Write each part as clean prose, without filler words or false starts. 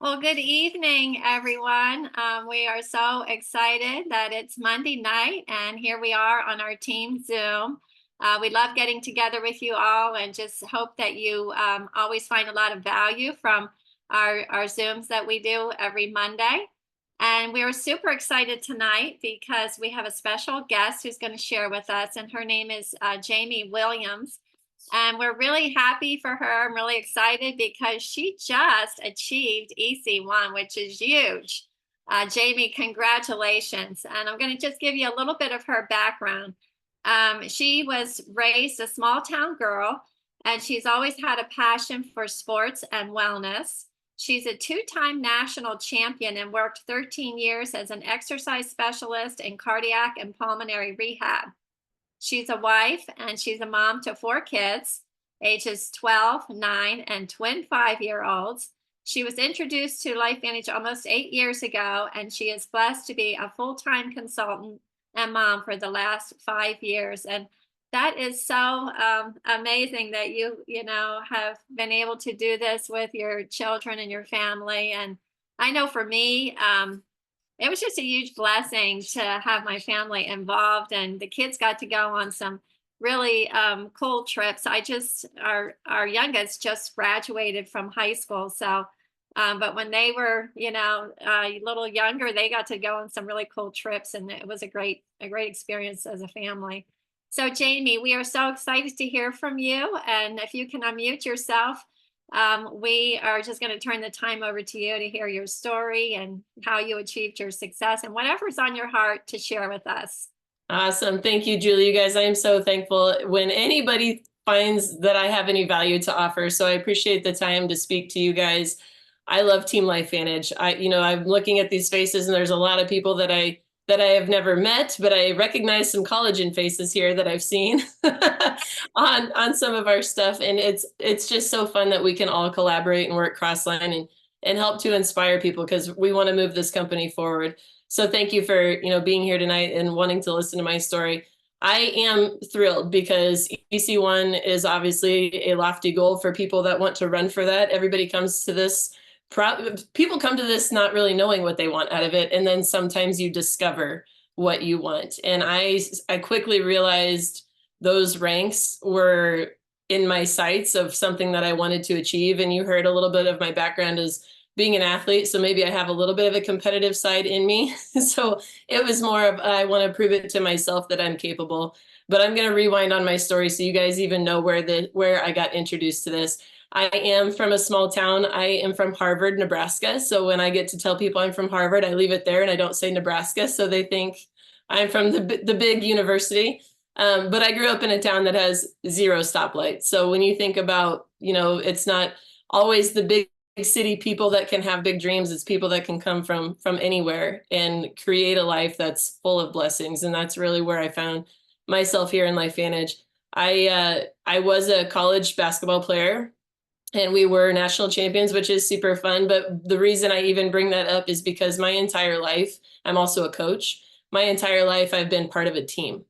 Well, good evening, everyone. We are so excited that it's Monday night, and here we are on our team Zoom. We love getting together with you all, and just hope that you always find a lot of value from our Zooms that we do every Monday. And we are super excited tonight because we have a special guest who's going to share with us, and her name is Jami Williams. And we're really happy for her. I'm really excited because she just achieved EC1, which is huge. Jami, congratulations. And I'm going to just give you a little bit of her background. She was raised a small town girl, and she's always had a passion for sports and wellness. She's a two-time national champion and worked 13 years as an exercise specialist in cardiac and pulmonary rehab. She's a wife and she's a mom to four kids, ages 12, 9, and twin 5-year-olds. She was introduced to LifeVantage almost 8 years ago, and she is blessed to be a full-time consultant and mom for the last 5 years. And that is so amazing that you have been able to do this with your children and your family. And I know for me, it was just a huge blessing to have my family involved, and the kids got to go on some really cool trips. Our youngest just graduated from high school, so but when they were a little younger, they got to go on some really cool trips, and it was a great experience as a family. So Jami, we are so excited to hear from you, and if you can unmute yourself, we are just going to turn the time over to you to hear your story and how you achieved your success and whatever's on your heart to share with us. Awesome. Thank you, Julie. You guys, I am so thankful when anybody finds that I have any value to offer. So I appreciate the time to speak to you guys. I love Team LifeVantage. I'm looking at these faces, and there's a lot of people that I have never met, but I recognize some collagen faces here that I've seen on some of our stuff. And it's just so fun that we can all collaborate and work cross-line and help to inspire people, because we want to move this company forward. So thank you for being here tonight and wanting to listen to my story. I am thrilled because EC1 is obviously a lofty goal for people that want to run for that. Everybody comes to this. People come to this not really knowing what they want out of it, and then sometimes you discover what you want. And I quickly realized those ranks were in my sights of something that I wanted to achieve. And you heard a little bit of my background as being an athlete, so maybe I have a little bit of a competitive side in me. So it was more of, I want to prove it to myself that I'm capable. But I'm going to rewind on my story so you guys even know where I got introduced to this. I am from a small town. I am from Harvard, Nebraska. So when I get to tell people I'm from Harvard, I leave it there and I don't say Nebraska, so they think I'm from the big university. But I grew up in a town that has 0 stoplights. So when you think about, it's not always the big city people that can have big dreams. It's people that can come from anywhere and create a life that's full of blessings. And that's really where I found myself here in LifeVantage. I was a college basketball player, and we were national champions, which is super fun. But the reason I even bring that up is because my entire life, I'm also a coach. My entire life, I've been part of a team.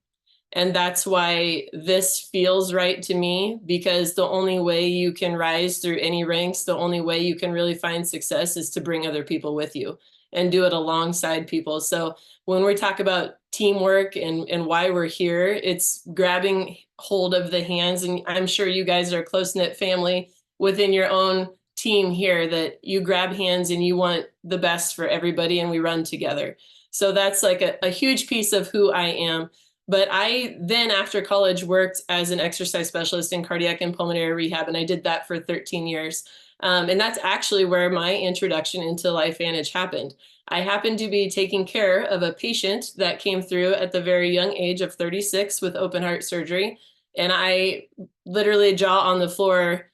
And that's why this feels right to me, because the only way you can rise through any ranks, the only way you can really find success is to bring other people with you and do it alongside people. So when we talk about teamwork and why we're here, it's grabbing hold of the hands. And I'm sure you guys are a close-knit family within your own team here, that you grab hands and you want the best for everybody, and we run together. So that's like a huge piece of who I am. But I then, after college, worked as an exercise specialist in cardiac and pulmonary rehab, and I did that for 13 years. And that's actually where my introduction into LifeVantage happened. I happened to be taking care of a patient that came through at the very young age of 36 with open heart surgery. And I literally, jaw on the floor,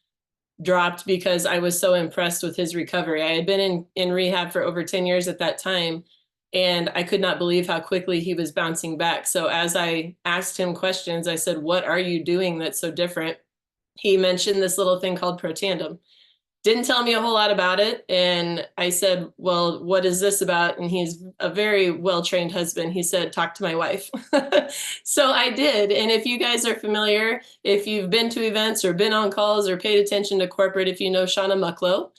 dropped because I was so impressed with his recovery. I had been in rehab for over 10 years at that time, and I could not believe how quickly he was bouncing back. So as I asked him questions, I said, "What are you doing that's so different?" He mentioned this little thing called Protandem. Didn't tell me a whole lot about it. And I said, "Well, what is this about?" And he's a very well-trained husband. He said, "Talk to my wife." So I did. And if you guys are familiar, if you've been to events or been on calls or paid attention to corporate, if you know Shauna Mucklow,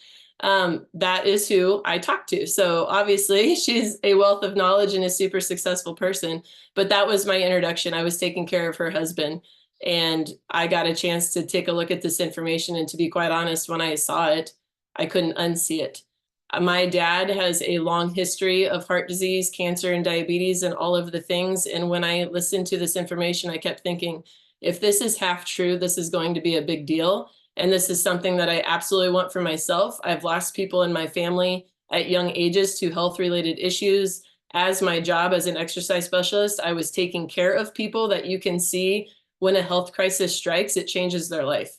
that is who I talk to. So obviously she's a wealth of knowledge and a super successful person, but that was my introduction. I was taking care of her husband, and I got a chance to take a look at this information. And to be quite honest, when I saw it, I couldn't unsee it. My dad has a long history of heart disease, cancer, and diabetes, and all of the things. And when I listened to this information, I kept thinking, if this is half true, this is going to be a big deal. And this is something that I absolutely want for myself. I've lost people in my family at young ages to health-related issues. As my job as an exercise specialist, I was taking care of people that you can see when a health crisis strikes, it changes their life.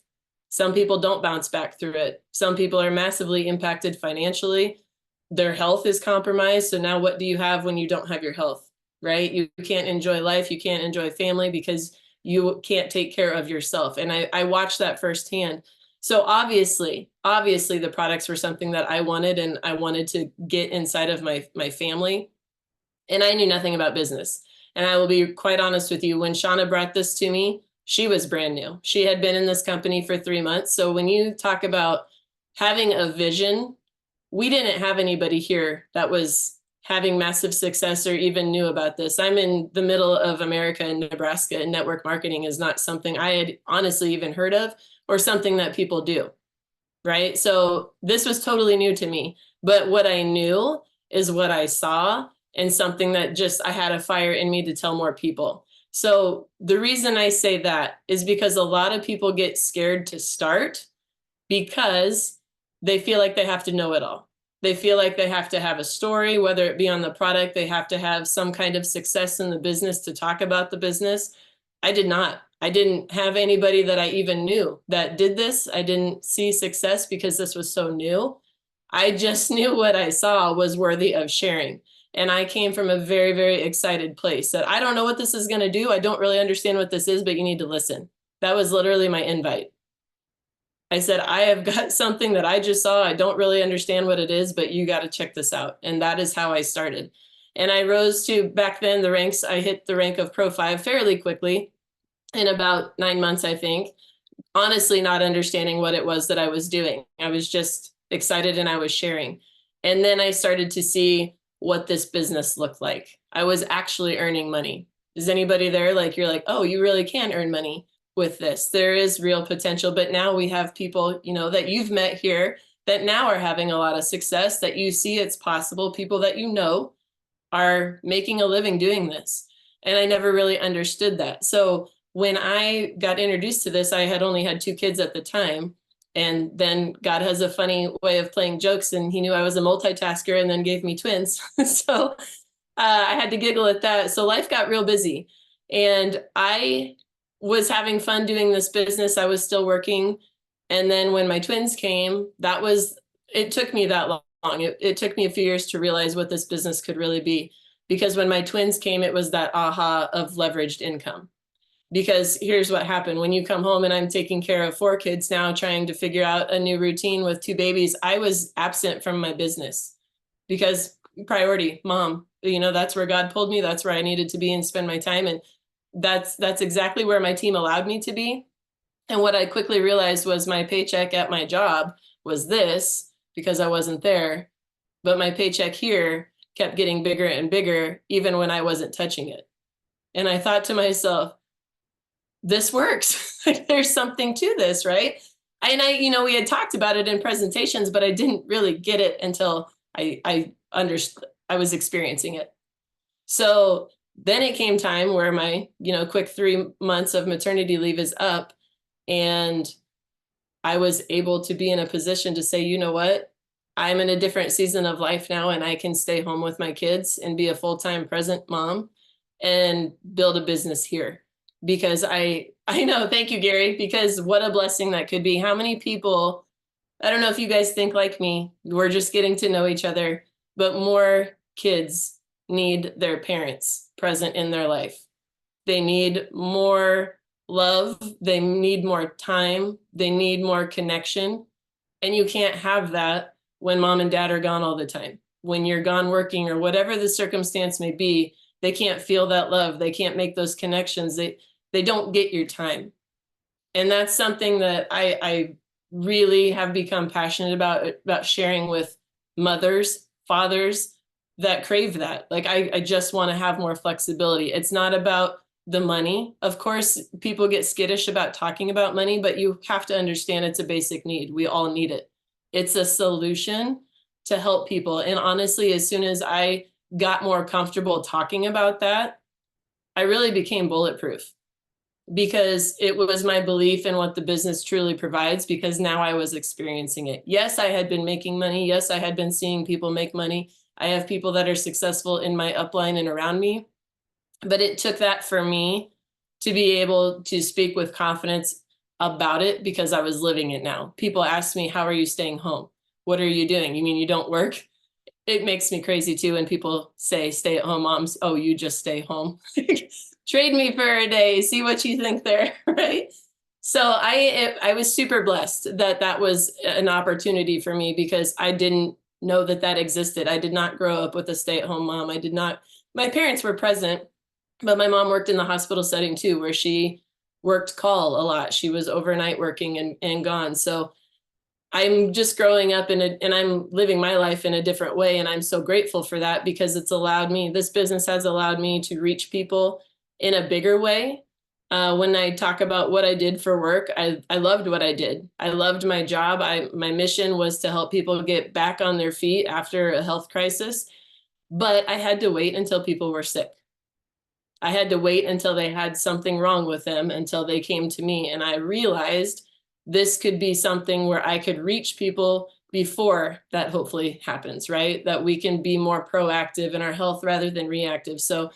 Some people don't bounce back through it. Some people are massively impacted financially. Their health is compromised. So now what do you have when you don't have your health, right? You can't enjoy life. You can't enjoy family because you can't take care of yourself. And I watched that firsthand. So obviously the products were something that I wanted, and I wanted to get inside of my family. And I knew nothing about business. And I will be quite honest with you, when Shauna brought this to me, she was brand new. She had been in this company for 3 months. So when you talk about having a vision, we didn't have anybody here that was having massive success or even knew about this. I'm in the middle of America in Nebraska, and network marketing is not something I had honestly even heard of or something that people do, right? So this was totally new to me. But what I knew is what I saw, and something that just I had a fire in me to tell more people. So the reason I say that is because a lot of people get scared to start because they feel like they have to know it all. They feel like they have to have a story, whether it be on the product, they have to have some kind of success in the business to talk about the business. I did not. I didn't have anybody that I even knew that did this. I didn't see success because this was so new. I just knew what I saw was worthy of sharing. And I came from a very, very excited place that I don't know what this is going to do. I don't really understand what this is, but you need to listen. That was literally my invite. I said, I have got something that I just saw. I don't really understand what it is, but you got to check this out. And that is how I started. And I rose to, back then, the ranks. I hit the rank of Pro 5 fairly quickly, in about 9 months, I think. Honestly, not understanding what it was that I was doing. I was just excited and I was sharing. And then I started to see what this business looked like. I was actually earning money. Is anybody there? Like, you're like, oh, you really can earn money with this. There is real potential. But now we have people, you know, that you've met here that now are having a lot of success, that you see it's possible. People that you know are making a living doing this. And I never really understood that. So when I got introduced to this, I had only had 2 kids at the time. And then God has a funny way of playing jokes, and he knew I was a multitasker and then gave me twins. So I had to giggle at that. So life got real busy, and I was having fun doing this business. I was still working. And then when my twins came, it took me that long. It took me a few years to realize what this business could really be. Because when my twins came, it was that aha of leveraged income. Because here's what happened. When you come home and I'm taking care of 4 kids now, trying to figure out a new routine with 2 babies, I was absent from my business because priority, mom, you know, that's where God pulled me. That's where I needed to be and spend my time. And that's exactly where my team allowed me to be. And what I quickly realized was my paycheck at my job was this, because I wasn't there, but my paycheck here kept getting bigger and bigger, even when I wasn't touching it. And I thought to myself, this works. There's something to this, right? And we had talked about it in presentations, but I didn't really get it until I understood, I was experiencing it. So then it came time where my, quick 3 months of maternity leave is up, and I was able to be in a position to say, you know what, I'm in a different season of life now, and I can stay home with my kids and be a full-time present mom and build a business here. Because I know, thank you, Gary, because what a blessing that could be. How many people, I don't know if you guys think like me, we're just getting to know each other, but more kids need their parents present in their life. They need more love. They need more time. They need more connection. And you can't have that when mom and dad are gone all the time. When you're gone working or whatever the circumstance may be, they can't feel that love. They can't make those connections. They don't get your time. And that's something that I really have become passionate about sharing with mothers, fathers that crave that. Like I just want to have more flexibility. It's not about the money. Of course, people get skittish about talking about money, but you have to understand it's a basic need. We all need it. It's a solution to help people. And honestly, as soon as I got more comfortable talking about that, I really became bulletproof, because it was my belief in what the business truly provides, because now I was experiencing it. Yes, I had been making money. Yes, I had been seeing people make money. I have people that are successful in my upline and around me. But it took that for me to be able to speak with confidence about it, because I was living it now. People ask me, how are you staying home? What are you doing? You mean you don't work? It makes me crazy too when people say stay-at-home moms. Oh, you just stay home. Trade me for a day, see what you think there, right? So I was super blessed that that was an opportunity for me, because I didn't know that that existed. I did not grow up with a stay-at-home mom. I did not, my parents were present, but my mom worked in the hospital setting too, where she worked call a lot. She was overnight working and gone. So I'm just growing up and I'm living my life in a different way. And I'm so grateful for that, because it's allowed me, this business has allowed me to reach people in a bigger way. When I talk about what I did for work, I loved what I did. I loved my job. My mission was to help people get back on their feet after a health crisis, but I had to wait until people were sick. I had to wait until they had something wrong with them, until they came to me. And I realized this could be something where I could reach people before that hopefully happens, right? That we can be more proactive in our health rather than reactive. So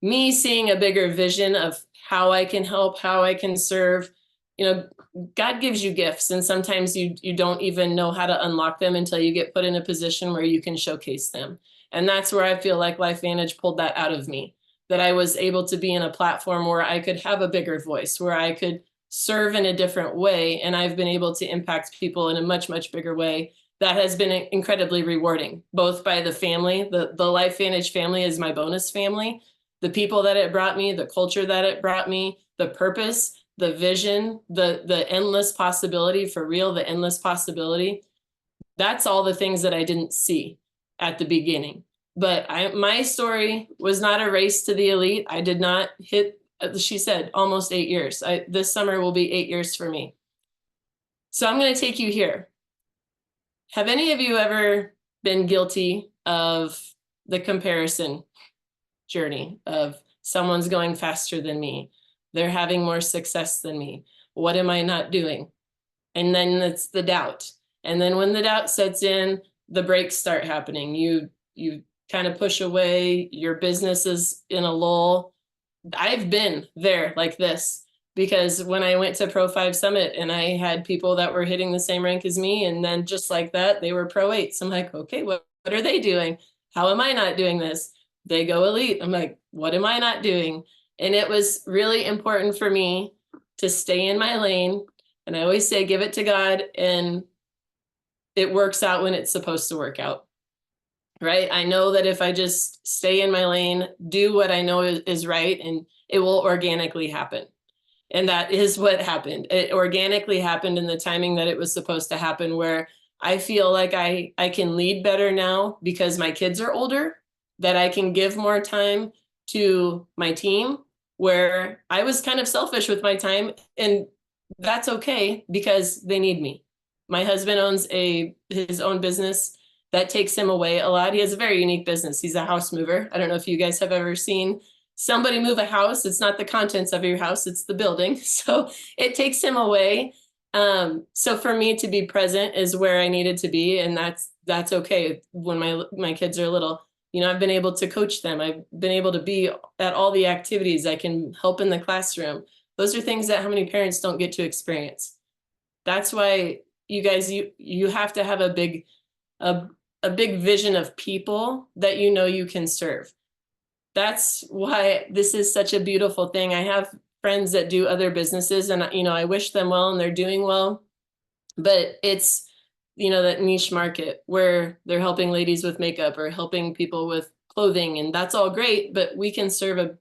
me seeing a bigger vision of how I can help, how I can serve, you know, God gives you gifts, and sometimes you don't even know how to unlock them until you get put in a position where you can showcase them. And that's where I feel like LifeVantage pulled that out of me, that I was able to be in a platform where I could have a bigger voice, where I could serve in a different way. And I've been able to impact people in a much, much bigger way. That has been incredibly rewarding, both by the family. The LifeVantage family is my bonus family. The people that it brought me, the culture that it brought me, the purpose, the vision, the endless possibility, for real, the endless possibility. That's all the things that I didn't see at the beginning. But my story was not a race to the elite. I did not hit, she said, almost 8 years. This summer will be 8 years for me. So I'm going to take you here. Have any of you ever been guilty of the comparison journey of someone's going faster than me? They're having more success than me. What am I not doing? And then it's the doubt. And then when the doubt sets in, the breaks start happening. You kind of push away, your business is in a lull. I've been there like this, because when I went to Pro 5 Summit and I had people that were hitting the same rank as me, and then just like that, they were Pro 8s. I'm like, okay, what are they doing? How am I not doing this? They go elite. I'm like, what am I not doing? And it was really important for me to stay in my lane. And I always say, give it to God, and it works out when it's supposed to work out. Right? I know that if I just stay in my lane, do what I know is right, and it will organically happen. And that is what happened. It organically happened in the timing that it was supposed to happen, where I feel like I can lead better now because my kids are older, that I can give more time to my team, where I was kind of selfish with my time, and that's okay because they need me. My husband owns his own business that takes him away a lot. He has a very unique business. He's a house mover. I don't know if you guys have ever seen somebody move a house. It's not the contents of your house, it's the building. So it takes him away. So for me to be present is where I needed to be. And that's okay when my kids are little. You know, I've been able to coach them. I've been able to be at all the activities. I can help in the classroom. Those are things that how many parents don't get to experience. That's why you guys, you have to have a big vision of people that you know you can serve. That's why this is such a beautiful thing. I have friends that do other businesses, and you know, I wish them well and they're doing well, but it's, you know, that niche market where they're helping ladies with makeup or helping people with clothing, and that's all great, but we can serve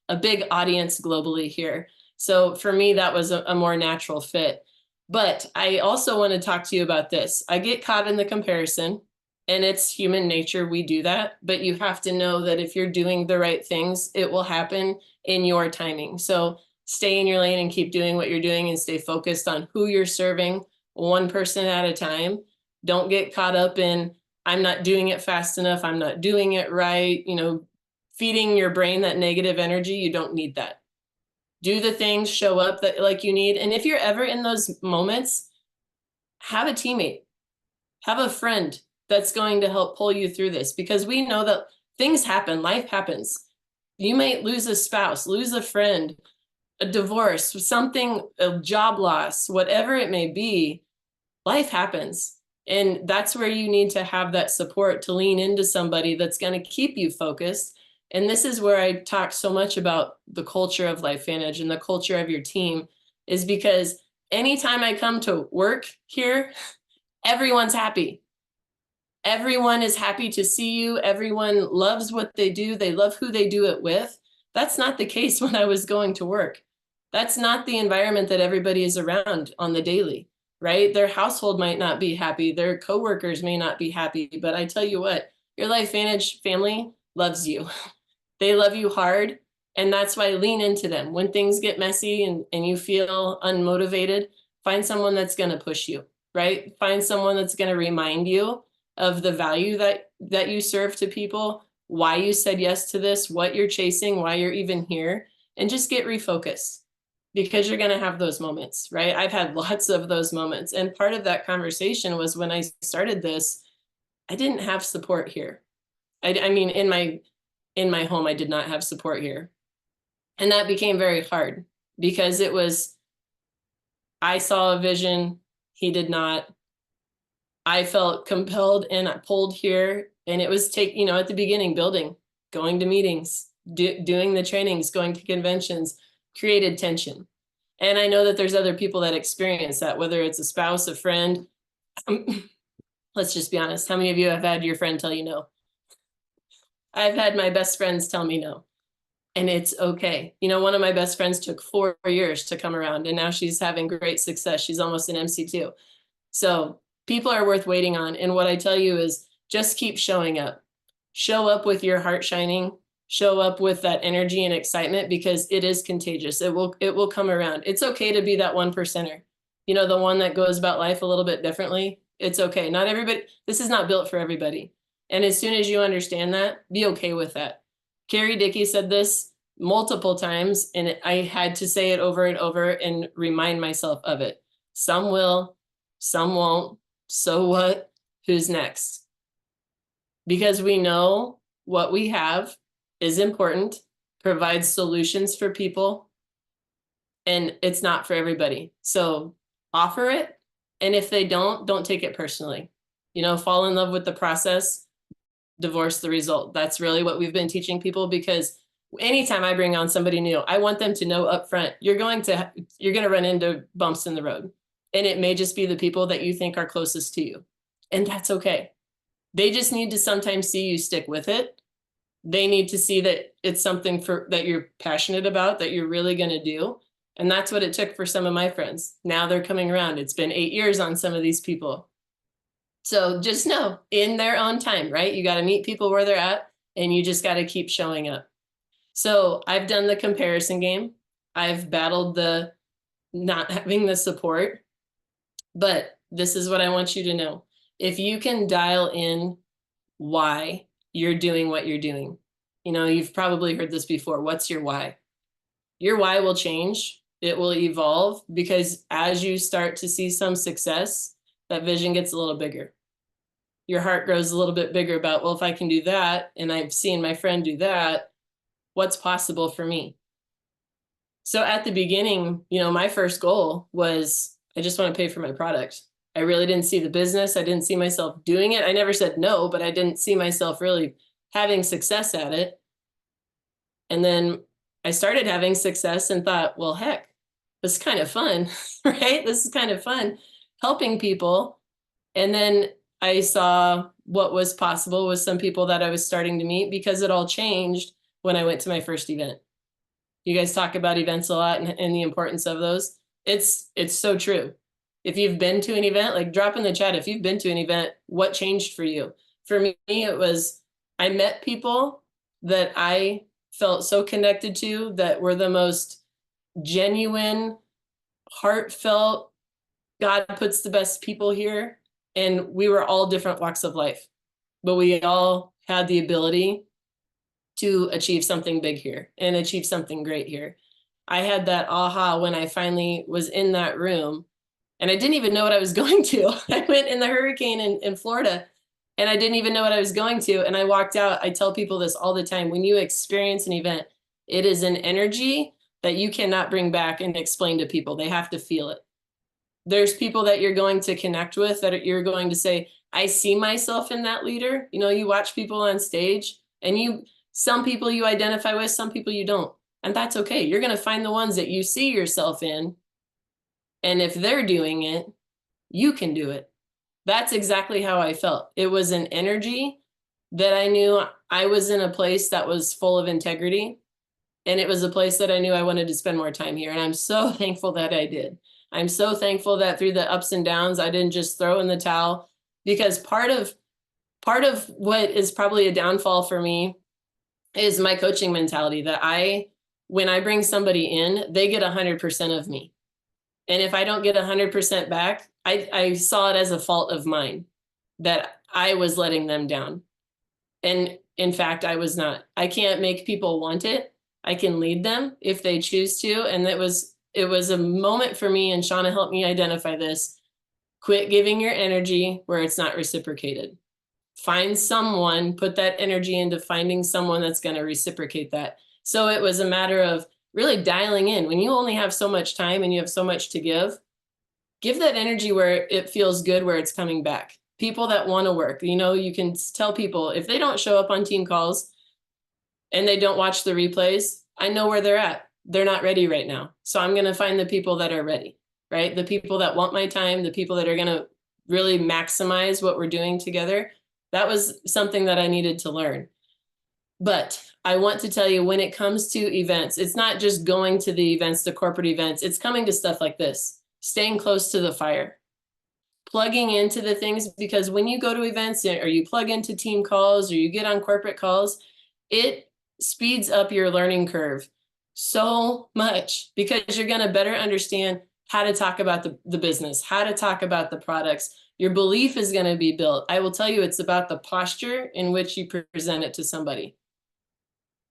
a big audience globally here. So for me, that was a more natural fit. But I also want to talk to you about this. I get caught in the comparison, and it's human nature. We do that, but you have to know that if you're doing the right things, it will happen in your timing. So stay in your lane and keep doing what you're doing and stay focused on who you're serving, one person at a time. Don't get caught up in, I'm not doing it fast enough, I'm not doing it right, feeding your brain that negative energy. You don't need that. Do the things, show up that like you need. And if you're ever in those moments, have a teammate, have a friend that's going to help pull you through this, because we know that things happen, life happens. You might lose a spouse, lose a friend, a divorce, something, a job loss, whatever it may be, life happens. And that's where you need to have that support to lean into somebody that's going to keep you focused. And this is where I talk so much about the culture of LifeVantage and the culture of your team, is because anytime I come to work here, everyone's happy. Everyone is happy to see you. Everyone loves what they do. They love who they do it with. That's not the case when I was going to work. That's not the environment that everybody is around on the daily, right? Their household might not be happy. Their coworkers may not be happy, but I tell you what, your LifeVantage family loves you. They love you hard. And that's why lean into them. When things get messy and you feel unmotivated, find someone that's going to push you, right? Find someone that's going to remind you of the value that you serve to people, why you said yes to this, what you're chasing, why you're even here, and just get refocused, because you're going to have those moments, right? I've had lots of those moments. And part of that conversation was when I started this, I didn't have support here. I mean, in my home, I did not have support here. And that became very hard, because it was, I saw a vision, he did not. I felt compelled and pulled here, and it was at the beginning, building, going to meetings, doing the trainings, going to conventions, created tension. And I know that there's other people that experience that, whether it's a spouse, a friend. Let's just be honest. How many of you have had your friend tell you no? I've had my best friends tell me no, and it's okay. One of my best friends took 4 years to come around, and now she's having great success. She's almost an MC2. So people are worth waiting on. And what I tell you is just keep showing up. Show up with your heart shining. Show up with that energy and excitement, because it is contagious. It will come around. It's okay to be that 1%er. The one that goes about life a little bit differently. It's okay. Not everybody, this is not built for everybody. And as soon as you understand that, be okay with that. Carrie Dickey said this multiple times, and I had to say it over and over and remind myself of it. Some will, some won't. So what? Who's next? Because we know what we have is important, provides solutions for people, and it's not for everybody. So offer it. And if they don't take it personally. Fall in love with the process, divorce the result. That's really what we've been teaching people, because anytime I bring on somebody new, I want them to know up front, you're going to run into bumps in the road. And it may just be the people that you think are closest to you. And that's okay. They just need to sometimes see you stick with it. They need to see that it's something that you're passionate about, that you're really going to do. And that's what it took for some of my friends. Now they're coming around. It's been 8 years on some of these people. So just know, in their own time, right? You got to meet people where they're at, and you just got to keep showing up. So I've done the comparison game. I've battled the not having the support. But this is what I want you to know. If you can dial in why you're doing what you're doing, you've probably heard this before. What's your why? Your why will change. It will evolve, because as you start to see some success, that vision gets a little bigger. Your heart grows a little bit bigger about, well, if I can do that, and I've seen my friend do that, what's possible for me? So at the beginning, my first goal was, I just want to pay for my product. I really didn't see the business. I didn't see myself doing it. I never said no, but I didn't see myself really having success at it. And then I started having success and thought, well, heck, this is kind of fun, right? This is kind of fun helping people. And then I saw what was possible with some people that I was starting to meet, because it all changed when I went to my first event. You guys talk about events a lot and the importance of those. It's so true. If you've been to an event, like drop in the chat if you've been to an event, what changed for you? For me, it was I met people that I felt so connected to that were the most genuine, heartfelt, God puts the best people here. And we were all different walks of life, but we all had the ability to achieve something big here and achieve something great here. I had that aha when I finally was in that room and I didn't even know what I was going to. I went in the hurricane in Florida and I didn't even know what I was going to. And I walked out. I tell people this all the time. When you experience an event, it is an energy that you cannot bring back and explain to people. They have to feel it. There's people that you're going to connect with that you're going to say, I see myself in that leader. You know, you watch people on stage and some people you identify with, some people you don't. And that's okay. You're going to find the ones that you see yourself in. And if they're doing it, you can do it. That's exactly how I felt. It was an energy that I knew I was in a place that was full of integrity. And it was a place that I knew I wanted to spend more time here. And I'm so thankful that I did. I'm so thankful that through the ups and downs, I didn't just throw in the towel, because part of what is probably a downfall for me is my coaching mentality that when I bring somebody in, they get 100% of me. And if I don't get 100% back, I saw it as a fault of mine that I was letting them down. And in fact, I was not. I can't make people want it. I can lead them if they choose to. And it was a moment for me, and Shauna helped me identify this. Quit giving your energy where it's not reciprocated. Find someone, put that energy into finding someone that's going to reciprocate that. So it was a matter of really dialing in. When you only have so much time and you have so much to give that energy where it feels good, where it's coming back. People that want to work, you can tell people if they don't show up on team calls and they don't watch the replays, I know where they're at. They're not ready right now. So I'm going to find the people that are ready, right? The people that want my time, the people that are going to really maximize what we're doing together. That was something that I needed to learn. But I want to tell you, when it comes to events, it's not just going to the events, the corporate events. It's coming to stuff like this, staying close to the fire, plugging into the things, because when you go to events or you plug into team calls or you get on corporate calls, it speeds up your learning curve so much, because you're going to better understand how to talk about the business, how to talk about the products. Your belief is going to be built. I will tell you, it's about the posture in which you present it to somebody.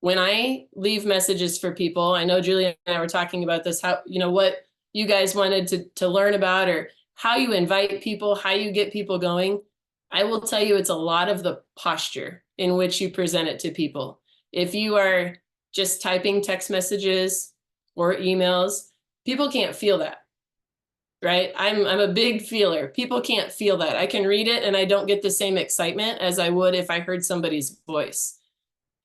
When I leave messages for people, I know Julie and I were talking about this, how, what you guys wanted to learn about, or how you invite people, how you get people going. I will tell you, it's a lot of the posture in which you present it to people. If you are just typing text messages or emails, people can't feel that. Right? I'm a big feeler. People can't feel that. I can read it and I don't get the same excitement as I would if I heard somebody's voice.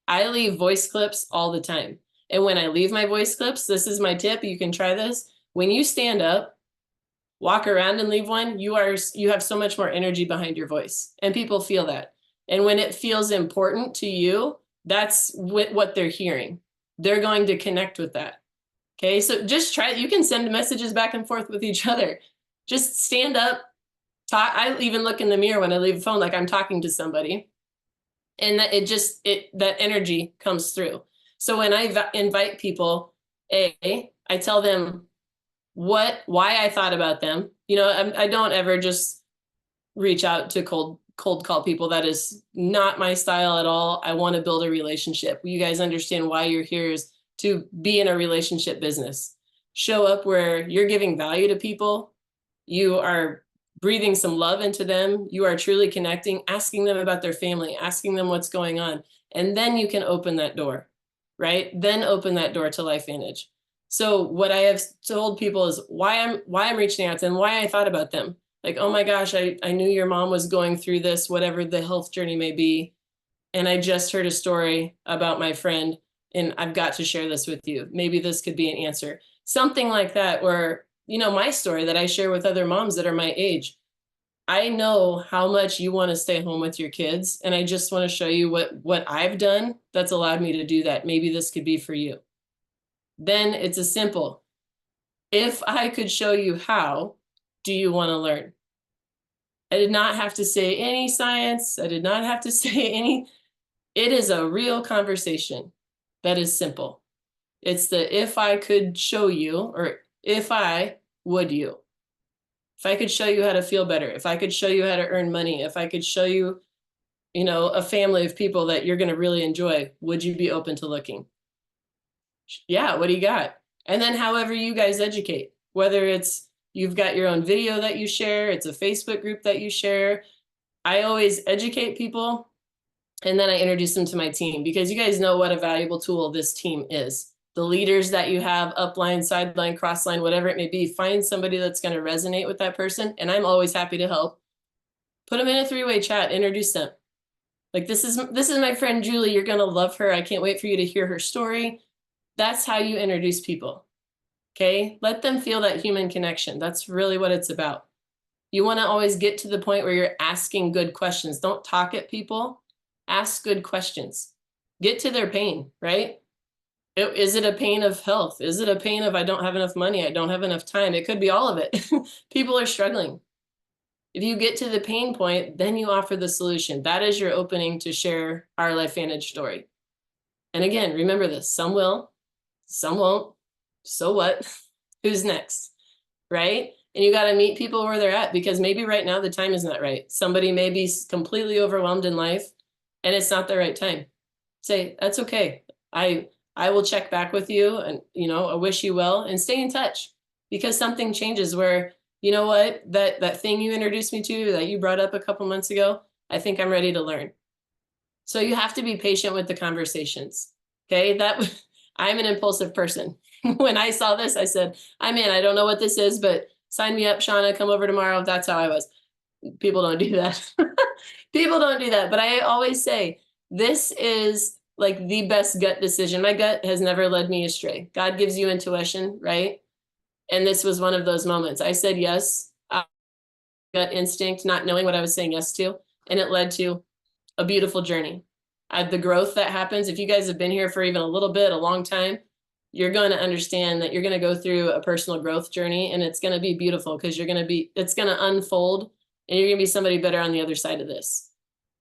I leave voice clips all the time. And when I leave my voice clips, this is my tip. You can try this. When you stand up, walk around and leave one, you have so much more energy behind your voice, and people feel that. And when it feels important to you, that's what they're hearing. They're going to connect with that. Okay, so just try it. You can send messages back and forth with each other. Just stand up, talk. I even look in the mirror when I leave the phone like I'm talking to somebody. And that that energy comes through. So when I invite people, I tell them why I thought about them. I don't ever just reach out to cold call people. That is not my style at all. I want to build a relationship. You guys understand why you're here is to be in a relationship business. Show up where you're giving value to people. You are breathing some love into them. You are truly connecting, asking them about their family, asking them what's going on. And then you can open that door, right? Then open that door to LifeVantage. So what I have told people is why I'm reaching out to them, why I thought about them. Like, oh my gosh, I knew your mom was going through this, whatever the health journey may be. And I just heard a story about my friend, and I've got to share this with you. Maybe this could be an answer. Something like that, where, my story that I share with other moms that are my age. I know how much you want to stay home with your kids. And I just want to show you what I've done that's allowed me to do that. Maybe this could be for you. Then it's a simple. If I could show you how, do you want to learn? I did not have to say any science. I did not have to say any. It is a real conversation that is simple. It's the if I could show you, or if I would you. If I could show you how to feel better, if I could show you how to earn money, if I could show you, a family of people that you're going to really enjoy, would you be open to looking? Yeah, what do you got? And then however you guys educate, whether it's you've got your own video that you share, it's a Facebook group that you share. I always educate people and then I introduce them to my team because you guys know what a valuable tool this team is. The leaders that you have, upline, sideline, crossline, whatever it may be, find somebody that's going to resonate with that person. And I'm always happy to help. Put them in a three-way chat, introduce them. Like, this is my friend Julie. You're going to love her. I can't wait for you to hear her story. That's how you introduce people. Okay. Let them feel that human connection. That's really what it's about. You want to always get to the point where you're asking good questions. Don't talk at people. Ask good questions. Get to their pain, right? Is it a pain of health? Is it a pain of I don't have enough money? I don't have enough time? It could be all of it. People are struggling. If you get to the pain point, then you offer the solution. That is your opening to share our LifeVantage story. And again, remember this, some will, some won't. So what? Who's next? Right? And you got to meet people where they're at because maybe right now the time is not right. Somebody may be completely overwhelmed in life and it's not the right time. Say, that's okay. I will check back with you and, I wish you well and stay in touch because something changes where, you know what, that thing you introduced me to that you brought up a couple months ago, I think I'm ready to learn. So you have to be patient with the conversations. Okay. I'm an impulsive person. When I saw this, I said, I'm in, I don't know what this is, but sign me up, Shauna, come over tomorrow. That's how I was. People don't do that. People don't do that. But I always say, this is like the best gut decision. My gut has never led me astray. God gives you intuition, right? And this was one of those moments. I said yes, gut instinct, not knowing what I was saying yes to. And it led to a beautiful journey. The growth that happens, if you guys have been here for even a little bit, a long time, you're going to understand that you're going to go through a personal growth journey and it's going to be beautiful because it's going to unfold and you're going to be somebody better on the other side of this.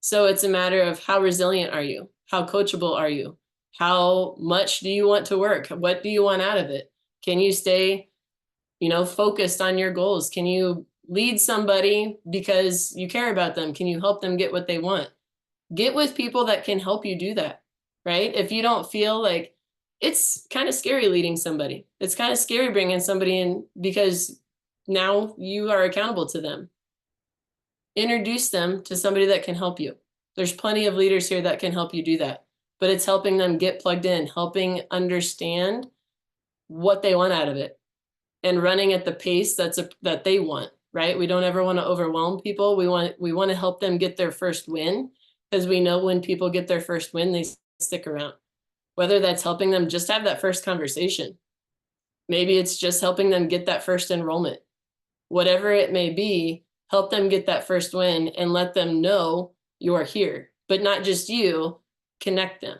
So it's a matter of how resilient are you? How coachable are you? How much do you want to work? What do you want out of it? Can you stay, focused on your goals? Can you lead somebody because you care about them? Can you help them get what they want? Get with people that can help you do that, right? If you don't feel like, it's kind of scary leading somebody. It's kind of scary bringing somebody in because now you are accountable to them. Introduce them to somebody that can help you. There's plenty of leaders here that can help you do that, but it's helping them get plugged in, helping understand what they want out of it and running at the pace that they want, right? We don't ever want to overwhelm people. We want to help them get their first win because we know when people get their first win, they stick around. Whether that's helping them just have that first conversation. Maybe it's just helping them get that first enrollment. Whatever it may be, help them get that first win and let them know you're here, but not just you, connect them,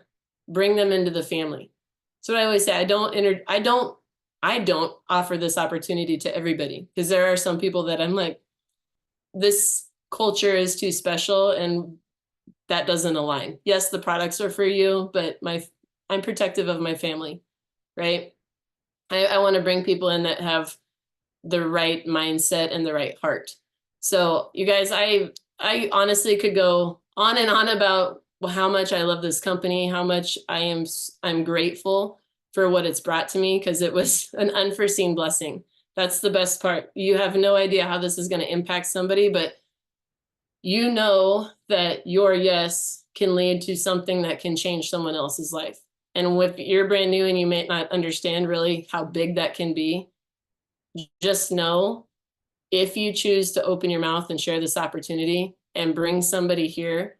bring them into the family. So what I always say, I don't offer this opportunity to everybody because there are some people that I'm like, this culture is too special and that doesn't align. Yes, the products are for you, but I'm protective of my family, right? I want to bring people in that have the right mindset and the right heart. So you guys, I honestly could go on and on about how much I love this company, how much I'm grateful for what it's brought to me because it was an unforeseen blessing. That's the best part. You have no idea how this is going to impact somebody, but you know that your yes can lead to something that can change someone else's life. And if you're brand new and you may not understand really how big that can be, just know if you choose to open your mouth and share this opportunity and bring somebody here,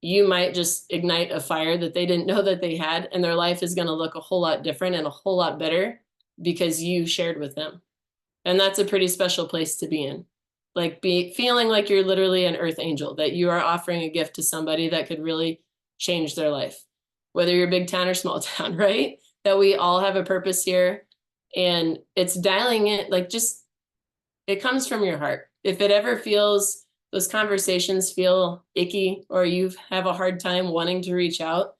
you might just ignite a fire that they didn't know that they had, and their life is going to look a whole lot different and a whole lot better because you shared with them. And that's a pretty special place to be in. Like feeling like you're literally an earth angel, that you are offering a gift to somebody that could really change their life, whether you're big town or small town, right? That we all have a purpose here. And it's dialing in, like just It comes from your heart. If it ever feels, those conversations feel icky, or you have a hard time wanting to reach out,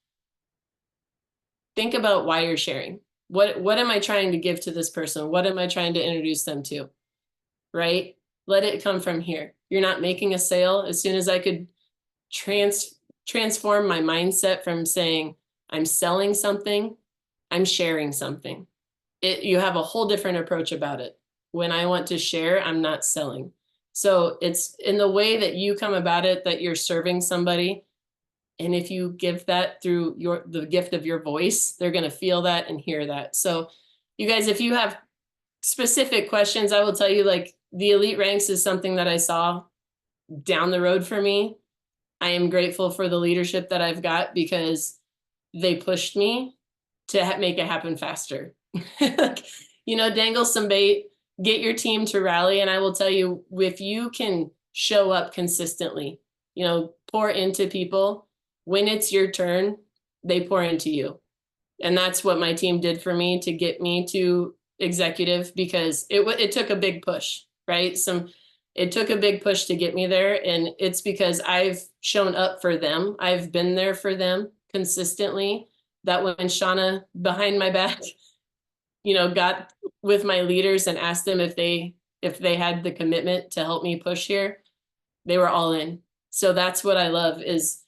think about why you're sharing. What am I trying to give to this person? What am I trying to introduce them to? Right? Let it come from here. You're not making a sale. As soon as I could transform my mindset from saying I'm selling something, I'm sharing something. You have a whole different approach about it. When I want to share, I'm not selling. So it's in the way that you come about it, that you're serving somebody. And if you give that through the gift of your voice, they're going to feel that and hear that. So you guys, if you have specific questions, I will tell you, like, the elite ranks is something that I saw down the road for me. I am grateful for the leadership that I've got, because they pushed me to make it happen faster. Like, dangle some bait, get your team to rally. And I will tell you, if you can show up consistently, pour into people, when it's your turn, they pour into you. And that's what my team did for me to get me to executive, because it took a big push, right? It took a big push to get me there. And it's because I've shown up for them. I've been there for them consistently, that when Shauna behind my back, got with my leaders and asked them if they had the commitment to help me push here, they were all in. So that's what I love, is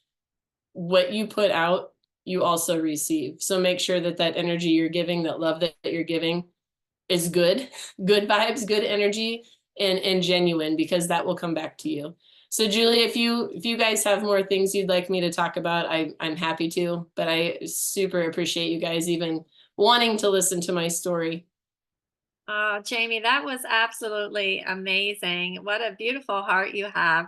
what you put out, you also receive. So make sure that energy you're giving, that love that you're giving, is good vibes, good energy, and genuine, because that will come back to you. So Julie, if you guys have more things you'd like me to talk about, I'm happy to, but I super appreciate you guys even wanting to listen to my story. Oh, Jami, that was absolutely amazing. What a beautiful heart you have.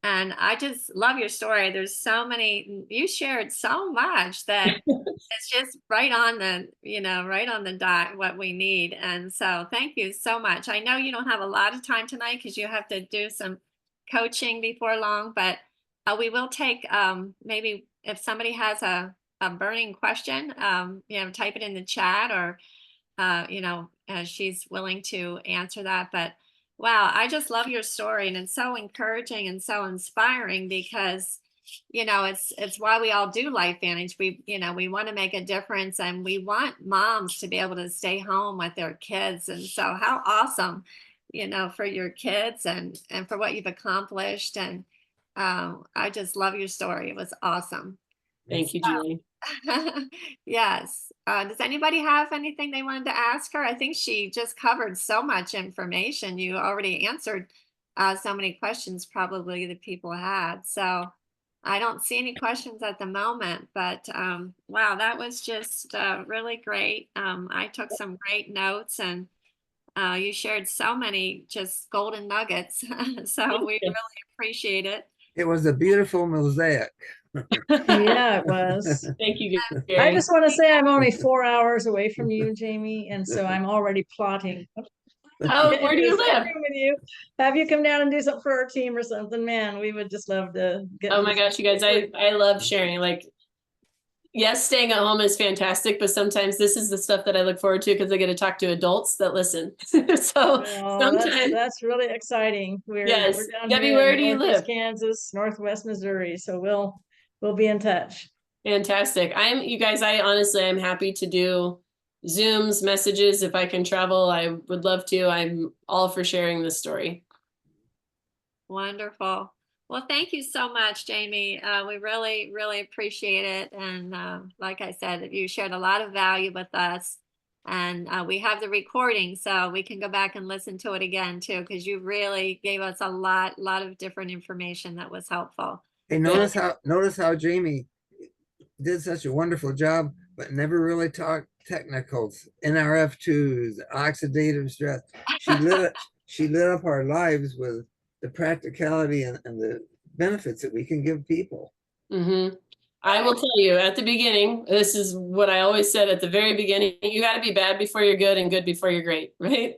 And I just love your story. There's so many, you shared so much that it's just right on right on the dot what we need. And so thank you so much. I know you don't have a lot of time tonight because you have to do some coaching before long, but we will take maybe if somebody has a burning question, type it in the chat, or she's willing to answer that. But wow, I just love your story, and it's so encouraging and so inspiring, because it's why we all do Life Vantage. We want to make a difference, and we want moms to be able to stay home with their kids. And so how awesome, for your kids and for what you've accomplished. And I just love your story. It was awesome. Thank you, Julie. Yes. Does anybody have anything they wanted to ask her? I think she just covered so much information. You already answered so many questions probably that people had. So I don't see any questions at the moment, but wow, that was just really great. I took some great notes, and you shared so many just golden nuggets. So we really appreciate it. It was a beautiful mosaic. Yeah, it was. Thank you, I Gary. just want to say I'm only 4 hours away from you, Jami, and so I'm already plotting. Oh, where do you live? With you, have you come down and do something for our team or something? Man, we would just love to get. Oh my gosh, you guys, I love sharing. Like, yes, staying at home is fantastic, but sometimes this is the stuff that I look forward to, because I get to talk to adults that listen. So sometimes that's really exciting. We're down Gabby, here where in do you Northeast live? Kansas, Northwest Missouri. So we'll be in touch. Fantastic. You guys, I'm happy to do Zooms, messages. If I can travel, I would love to. I'm all for sharing this story. Wonderful. Well, thank you so much, Jami. We really, really appreciate it. And like I said, you shared a lot of value with us. And we have the recording, so we can go back and listen to it again too, because you really gave us a lot of different information that was helpful. Hey, notice how Jami did such a wonderful job, but never really talked technicals, NRF2s, oxidative stress. She lit up our lives with the practicality and the benefits that we can give people. Mm-hmm. I will tell you at the beginning, this is what I always said at the very beginning: you got to be bad before you're good and good before you're great, right?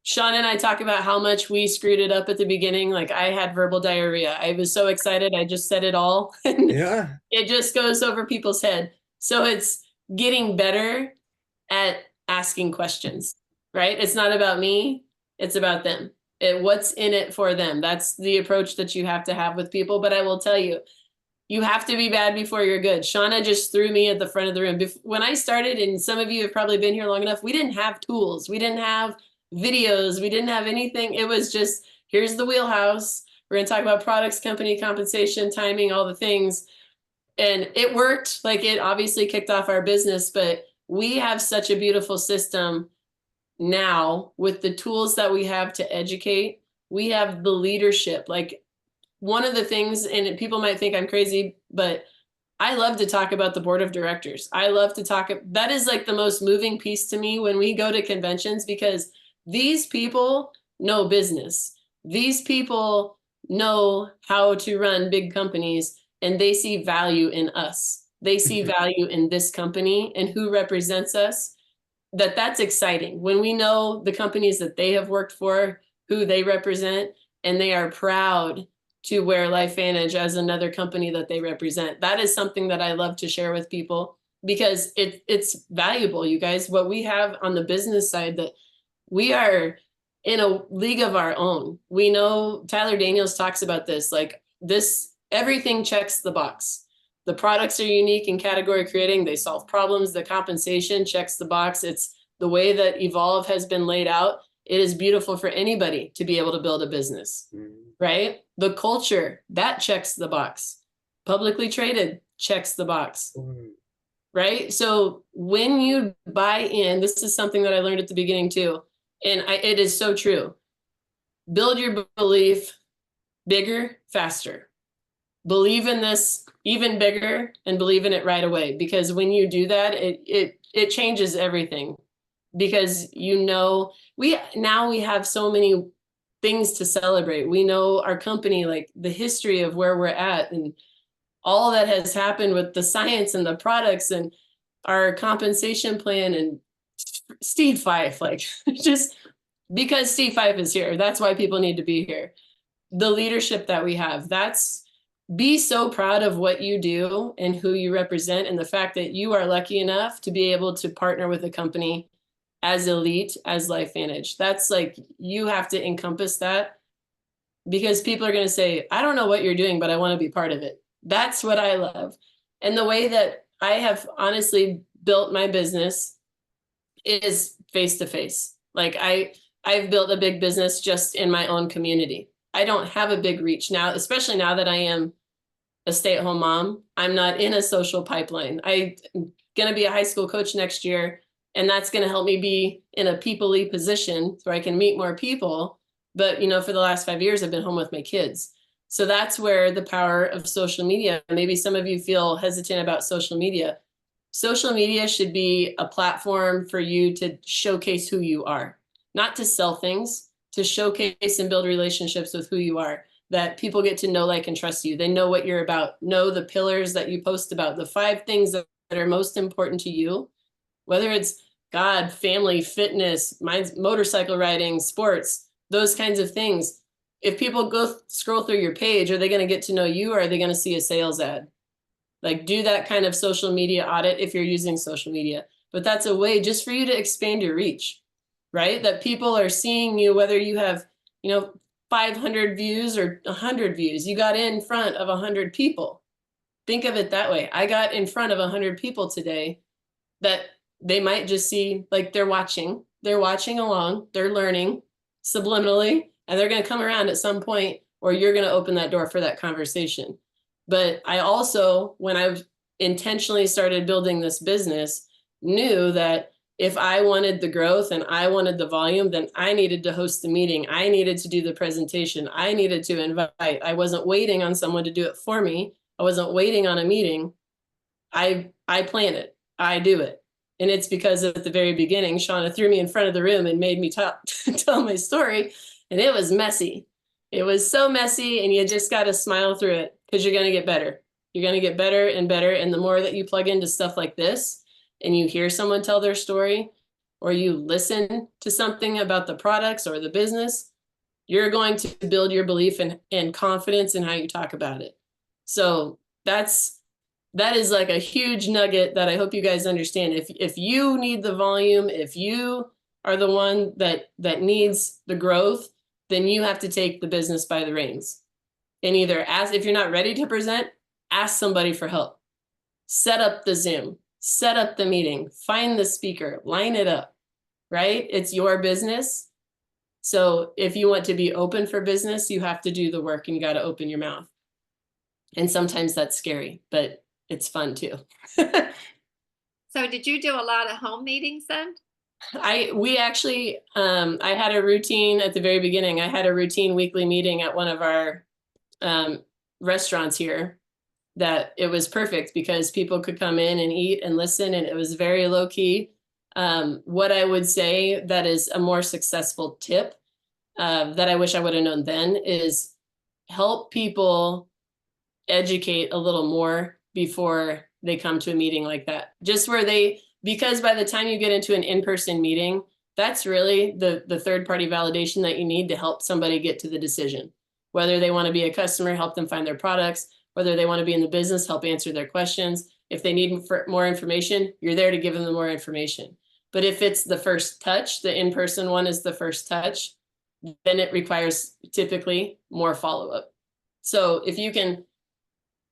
Sean and I talk about how much we screwed it up at the beginning. Like, I had verbal diarrhea. I was so excited. I just said it all. Yeah. It just goes over people's head. So it's getting better at asking questions, right? It's not about me. It's about them. What's in it for them? That's the approach that you have to have with people. But I will tell you, you have to be bad before you're good. Shauna just threw me at the front of the room. When I started, and some of you have probably been here long enough, we didn't have tools. We didn't have videos. We didn't have anything. It was just, here's the wheelhouse. We're going to talk about products, company, compensation, timing, all the things. And it worked. Like, it obviously kicked off our business, but we have such a beautiful system now with the tools that we have to educate. We have the leadership. Like, one of the things, and people might think I'm crazy, but I love to talk about the board of directors. I love to talk. That is like the most moving piece to me when we go to conventions, because these people know business. These people know how to run big companies, and they see value in us. They see value in this company and who represents us. That's exciting when we know the companies that they have worked for, who they represent, and they are proud to wear LifeVantage as another company that they represent. That is something that I love to share with people, because it's valuable, you guys. What we have on the business side, that we are in a league of our own. We know Tyler Daniels talks about this, like this, everything checks the box. The products are unique in category creating. They solve problems. The compensation checks the box. It's the way that Evolve has been laid out. It is beautiful for anybody to be able to build a business, right? The culture, that checks the box. Publicly traded checks the box, right? So when you buy in, this is something that I learned at the beginning too, and it is so true. Build your belief bigger, faster. Believe in this even bigger and believe in it right away. Because when you do that, it changes everything. Because we have so many things to celebrate. We know our company, like the history of where we're at and all that has happened with the science and the products and our compensation plan and Steve Fife, like just because Steve Fife is here, that's why people need to be here. The leadership that we have, be so proud of what you do and who you represent, and the fact that you are lucky enough to be able to partner with a company as elite as LifeVantage. That's like, you have to encompass that, because people are going to say, I don't know what you're doing, but I want to be part of it. That's what I love. And the way that I have honestly built my business is face-to-face. Like I've built a big business just in my own community. I don't have a big reach now, especially now that I am a stay-at-home mom. I'm not in a social pipeline. I'm going to be a high school coach next year, and that's going to help me be in a people-y position where I can meet more people. But, for the last 5 years, I've been home with my kids. So that's where the power of social media, maybe some of you feel hesitant about social media. Social media should be a platform for you to showcase who you are, not to sell things, to showcase and build relationships with who you are, that people get to know, like, and trust you. They know what you're about, know the pillars that you post about, the 5 things that are most important to you, whether it's God, family, fitness, mine's motorcycle riding, sports, those kinds of things. If people go scroll through your page, are they going to get to know you, or are they going to see a sales ad? Like, do that kind of social media audit if you're using social media. But that's a way just for you to expand your reach, right? That people are seeing you, whether you have, 500 views or 100 views. You got in front of 100 people. Think of it that way. I got in front of 100 people today that they might just see, like, they're watching along, they're learning subliminally, and they're going to come around at some point, or you're going to open that door for that conversation. But I also, when I intentionally started building this business, knew that if I wanted the growth and I wanted the volume, then I needed to host the meeting. I needed to do the presentation. I needed to invite. I wasn't waiting on someone to do it for me. I wasn't waiting on a meeting. I plan it. I do it. And it's because at the very beginning, Shauna threw me in front of the room and made me tell my story. And it was messy. It was so messy, and you just got to smile through it, because you're going to get better. You're going to get better and better. And the more that you plug into stuff like this, and you hear someone tell their story, or you listen to something about the products or the business, you're going to build your belief and confidence in how you talk about it. So that is like a huge nugget that I hope you guys understand. If you need the volume, if you are the one that needs the growth, then you have to take the business by the reins. And either ask, if you're not ready to present, ask somebody for help. Set up the Zoom, set up the meeting, find the speaker, line it up, right? It's your business. So if you want to be open for business, you have to do the work and you got to open your mouth. And sometimes that's scary, but it's fun too. So did you do a lot of home meetings then? We actually, I had a routine at the very beginning. I had a routine weekly meeting at one of our restaurants here that it was perfect because people could come in and eat and listen, and it was very low key. What I would say that is a more successful tip that I wish I would have known then is help people educate a little more before they come to a meeting like that. Just where because by the time you get into an in-person meeting, that's really the third-party validation that you need to help somebody get to the decision. Whether they want to be a customer, help them find their products, whether they want to be in the business, help answer their questions. If they need more information, you're there to give them the more information. But if it's the first touch, the in-person one is the first touch, then it requires typically more follow-up. So if you can,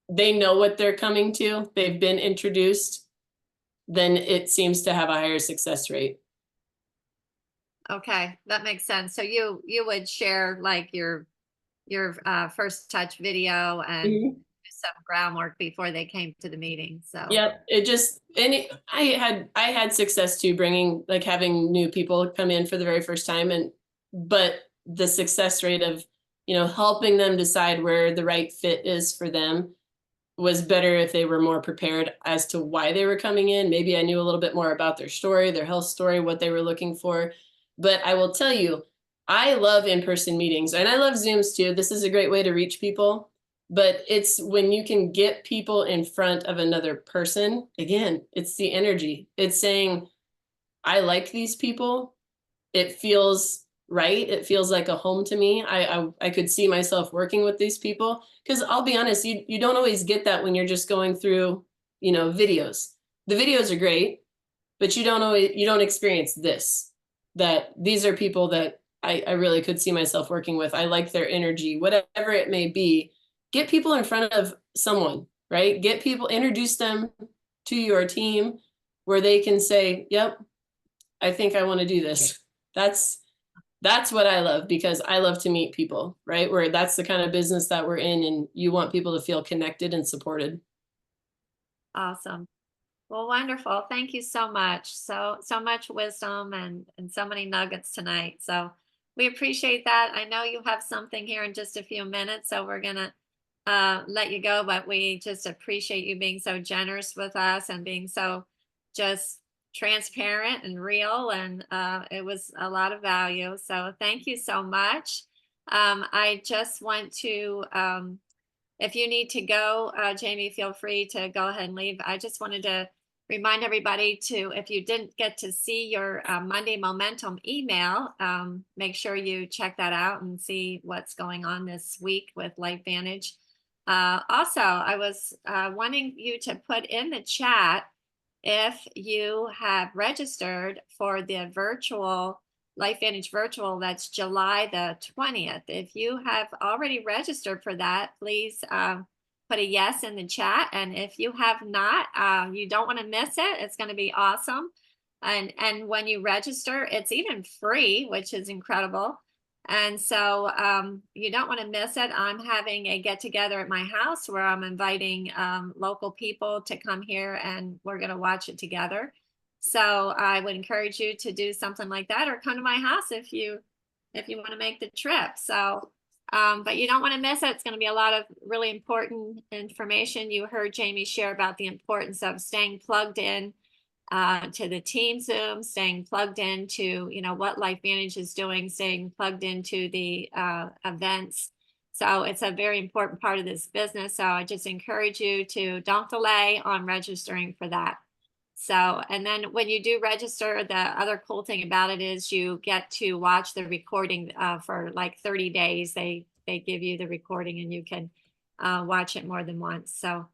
they know what they're coming to, they've been introduced, then it seems to have a higher success rate. Okay, that makes sense. So you would share like your first touch video and do some groundwork before they came to the meeting. So yep, I had success too, having new people come in for the very first time, but the success rate of helping them decide where the right fit is for them was better if they were more prepared as to why they were coming in. Maybe I knew a little bit more about their story, their health story, what they were looking for. But I will tell you, I love in-person meetings and I love Zooms too. This is a great way to reach people, but it's when you can get people in front of another person. Again, it's the energy. It's saying, I like these people. It feels right. It feels like a home to me. I could see myself working with these people, because I'll be honest, you don't always get that when you're just going through, videos. The videos are great, but you don't experience this, that these are people that I really could see myself working with. I like their energy, whatever it may be. Get people in front of someone, right? Get people, introduce them to your team where they can say, yep, I think I want to do this. That's what I love, because I love to meet people, right? Where that's the kind of business that we're in, and you want people to feel connected and supported. Awesome. Well, wonderful. Thank you so much. So much wisdom and so many nuggets tonight. So we appreciate that. I know you have something here in just a few minutes, so we're gonna let you go, but we just appreciate you being so generous with us and being so just transparent and real, and it was a lot of value. So thank you so much. I just want to, if you need to go, Jami, feel free to go ahead and leave. I just wanted to remind everybody to, if you didn't get to see your Monday Momentum email, make sure you check that out and see what's going on this week with LifeVantage. Also, I was wanting you to put in the chat if you have registered for the virtual LifeVantage virtual, that's July the 20th. If you have already registered for that, please put a yes in the chat. And if you have not, you don't want to miss it. It's going to be awesome. And when you register, it's even free, which is incredible. And so you don't want to miss it. I'm having a get together at my house where I'm inviting local people to come here, and we're going to watch it together. So I would encourage you to do something like that, or come to my house if you want to make the trip. So, but you don't want to miss it. It's going to be a lot of really important information. You heard Jami share about the importance of staying plugged in to the team Zoom, staying plugged into, what LifeVantage is doing, staying plugged into the events. So it's a very important part of this business. So I just encourage you to don't delay on registering for that. So, and then when you do register, the other cool thing about it is you get to watch the recording for like 30 days. They give you the recording and you can watch it more than once. So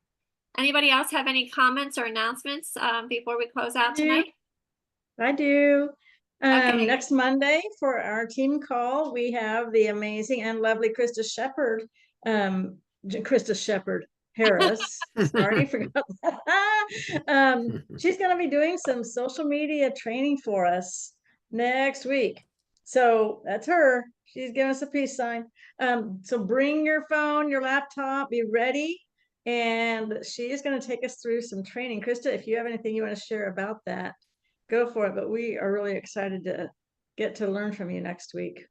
anybody else have any comments or announcements before we close out tonight? I do. Okay. Next Monday for our team call, we have the amazing and lovely Krista Shepherd, Krista Shepherd Harris. Sorry, forgot that. She's going to be doing some social media training for us next week. So that's her. She's giving us a peace sign. So bring your phone, your laptop, be ready. And she is going to take us through some training. Krista, if you have anything you want to share about that, go for it. But we are really excited to get to learn from you next week.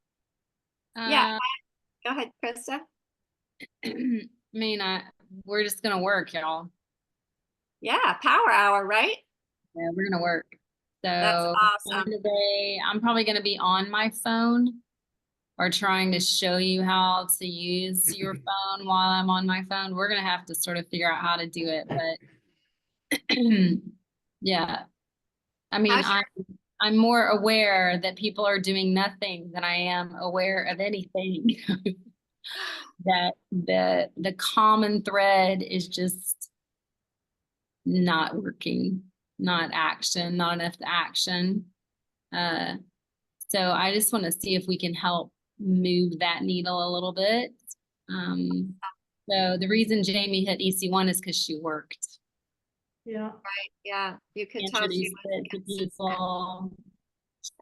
Yeah. Go ahead, Krista. I mean, we're just gonna work, y'all. Yeah, power hour, right? Yeah, we're gonna work. So That's awesome. today, I'm probably gonna be on my phone or trying to show you how to use your phone while I'm on my phone. We're gonna have to sort of figure out how to do it, but yeah. I mean, I'm more aware that people are doing nothing than I am aware of anything. That the common thread is just not working, not enough action. So I just want to see if we can help move that needle a little bit. So the reason Jami hit EC1 is because she worked. Yeah. Right. Yeah. You could tell she Introduced was it to consistent. people.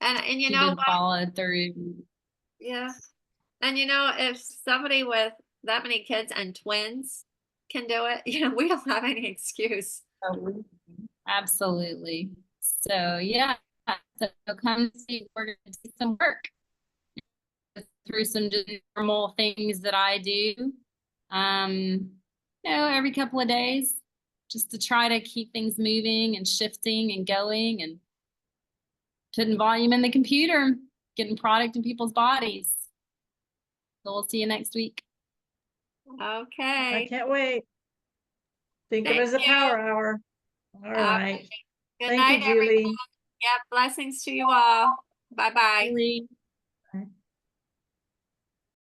And you She know did what? follow through. Yeah. And you know, if somebody with that many kids and twins can do it, you know, we don't have any excuse. Absolutely. So yeah, so come see, we're gonna do some work through some just normal things that I do. Every couple of days, just to try to keep things moving and shifting and going and putting volume in the computer, getting product in people's bodies. So we'll see you next week. I Okay. can't wait. Think of it Thank as a you. power hour. All right. Good Thank night, you, Julie. everyone. Yeah, blessings to you all. Bye-bye. Really.